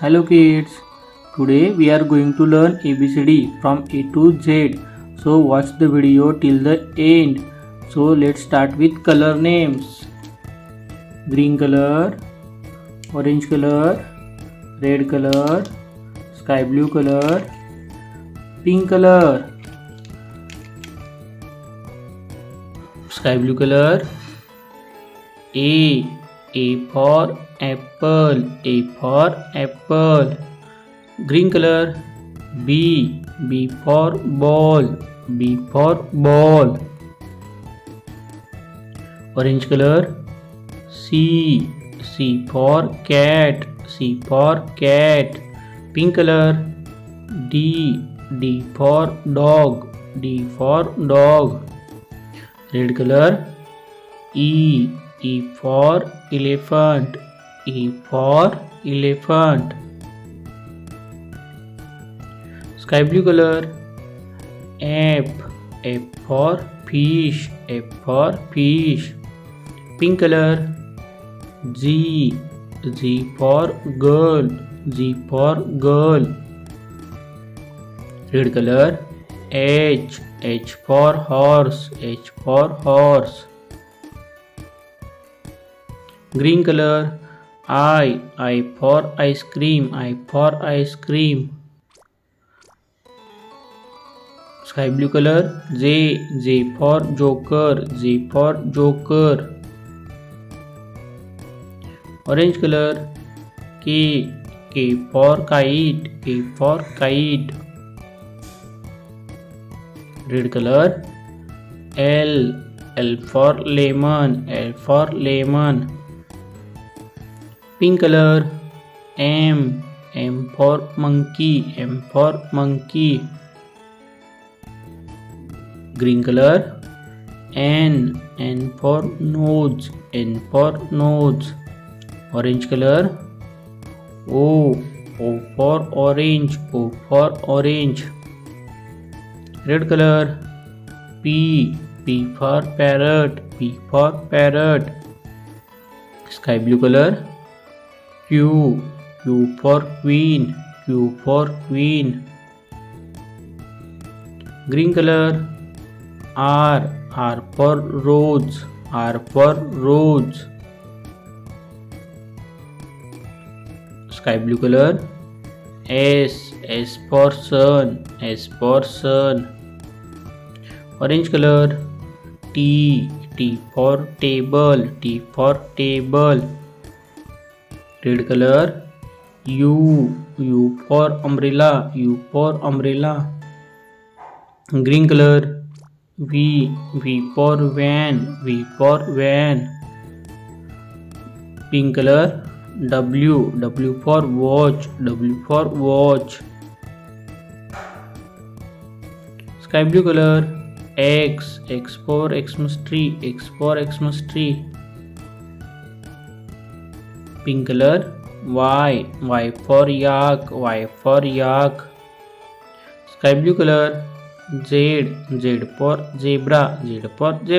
Hello kids, today we are going to learn ABCD from A to Z. So watch the video till the end. So let's start with color names. Green color, orange color, red color, sky blue color, pink color, sky blue color. A for apple, A for apple. Green color. B for ball, B for ball. Orange color. C for cat, C for cat. Pink color. D for dog, D for dog. Red color. E for elephant, E for elephant. Sky blue color. F for fish, F for fish. Pink color. G for girl, G for girl. Red color. H for horse, H for horse. Green color. I for ice cream, I for ice cream. Sky blue color. J for joker, J for joker. Orange color. K for kite, K for kite. Red color. L for lemon, L for lemon. Pink color. M for monkey, M for monkey. Green color. N for nose, N for nose. Orange color. O for orange, O for orange. Red color. P for parrot, P for parrot. Sky blue color. Q for queen, Q for queen. Green color. R for rose, R for rose. Sky blue color. S for sun, S for sun. Orange color. T for table, T for table. Red color. U for umbrella, U for umbrella. Green color. V for van, V for van. Pink color. W for watch, W for watch. Sky blue color. X for Xmas tree, X for Xmas tree. Pink color. Y for yak, Y for yak. Sky blue color. Z for zebra, Z for zebra.